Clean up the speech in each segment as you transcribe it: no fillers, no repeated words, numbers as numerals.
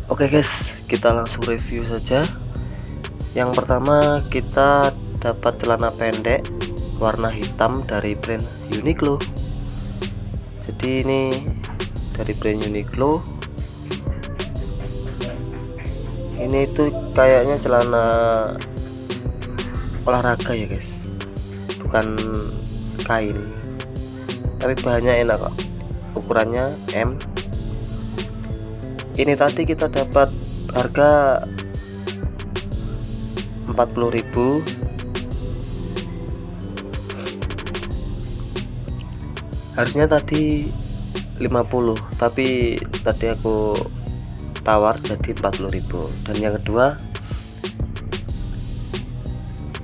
Oke guys, kita langsung review saja. Yang pertama kita dapat celana pendek warna hitam dari brand Uniqlo. Jadi ini dari brand Uniqlo. Ini tuh kayaknya celana olahraga ya guys, bukan kain, tapi bahannya enak kok. Ukurannya M. Ini tadi kita dapat harga 40.000. Harusnya tadi 50, tapi tadi aku tawar jadi 40.000. Dan yang kedua,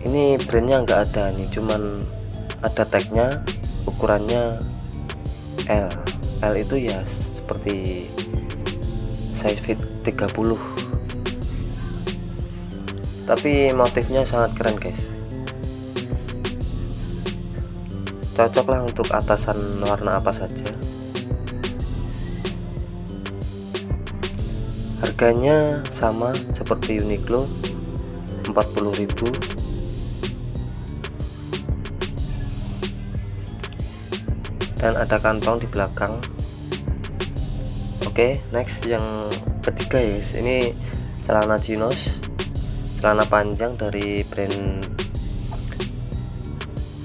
ini brandnya nggak ada nih, cuman ada tagnya, ukurannya L. L itu ya seperti size fit 30, tapi motifnya sangat keren guys. Cocok lah untuk atasan warna apa saja. Harganya sama seperti Uniqlo, 40.000. Dan ada kantong di belakang. Oke, next yang ketiga guys, ini celana chinos, celana panjang dari brand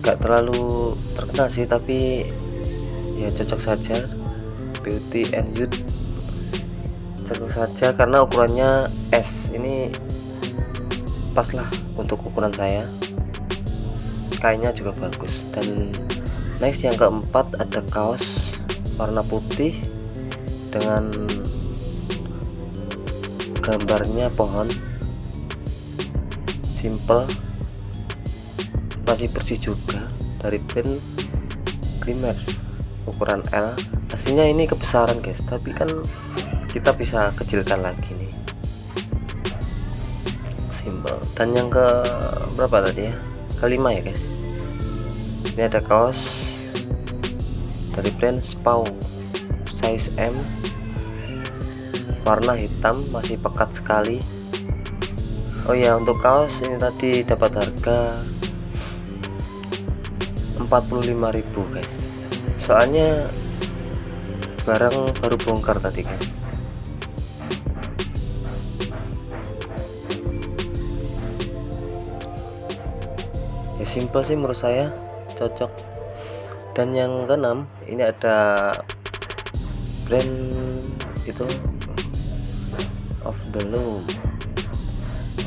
gak terlalu terkenal sih, tapi ya cocok saja, Beauty and Youth. Cocok saja karena ukurannya S, ini pas lah untuk ukuran saya, kainnya juga bagus. Dan next yang keempat, ada kaos warna putih dengan gambarnya pohon, simple, masih bersih juga, dari brand Grimer, ukuran L. Aslinya ini kebesaran guys, tapi kan kita bisa kecilkan lagi nih, simple. Dan yang ke berapa tadi ya, kelima ya guys, ini ada kaos dari brand Spaw, size M, warna hitam, masih pekat sekali. Oh ya, untuk kaos ini tadi dapat harga 45.000 guys, soalnya barang baru bongkar tadi guys. Ya simple sih menurut saya, cocok. Dan yang keenam, ini ada brand itu Of The Loom,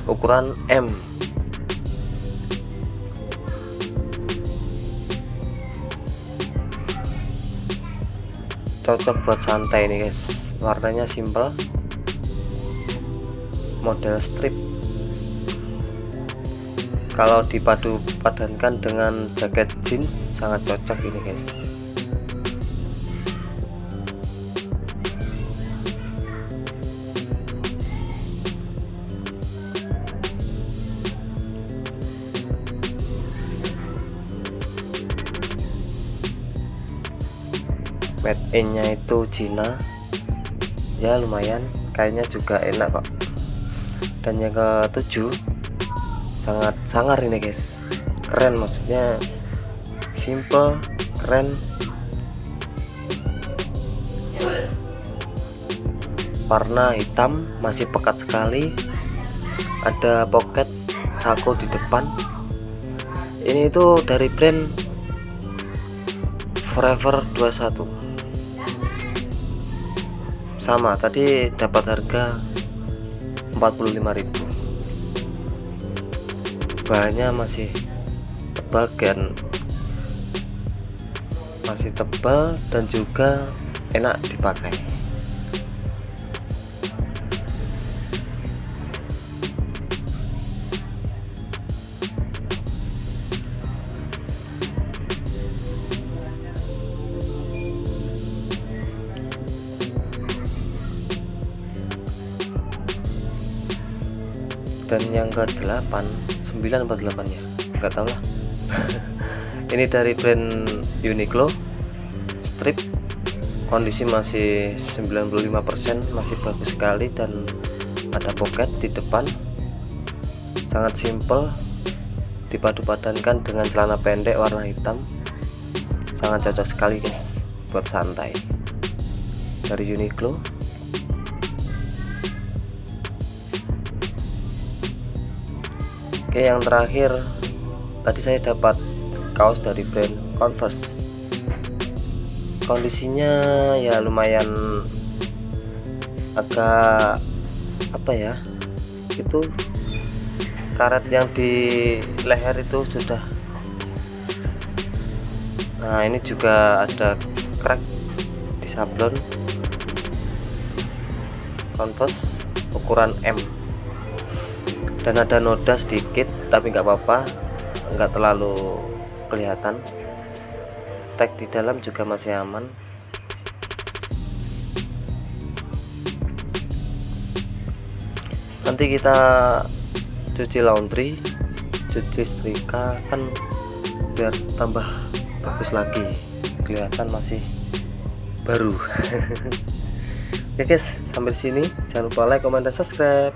ukuran M. Cocok buat santai nih guys, warnanya simple, model strip. Kalau dipadu padankan dengan jaket jeans sangat cocok ini guys. Made in nya itu Cina ya, lumayan, kayaknya juga enak kok. Dan yang ketujuh, sangat sangar ini guys, keren, maksudnya simple, keren, warna hitam, masih pekat sekali, ada pocket saku di depan. Ini itu dari brand Forever 21, sama tadi dapat harga 45.000. bahannya masih tebal dan juga enak dipakai. Dan yang ke-8, 9 atau 8 ya, nggak tahu lah. Ini dari brand Uniqlo, strip, kondisi masih 95%, masih bagus sekali dan ada pocket di depan, sangat simple, dipadu padankan dengan celana pendek warna hitam, sangat cocok sekali guys buat santai. Dari Uniqlo. Oke, yang terakhir tadi saya dapat kaos dari brand Converse. Kondisinya ya lumayan agak apa ya, itu karet yang di leher itu sudah, nah ini juga ada crack di sablon. Converse ukuran M dan ada noda sedikit, tapi nggak apa-apa, nggak terlalu kelihatan. Tag di dalam juga masih aman. Nanti kita cuci laundry, cuci setrika kan biar tambah bagus lagi, kelihatan masih baru. Oke guys, sampai sini jangan lupa like, comment, dan subscribe.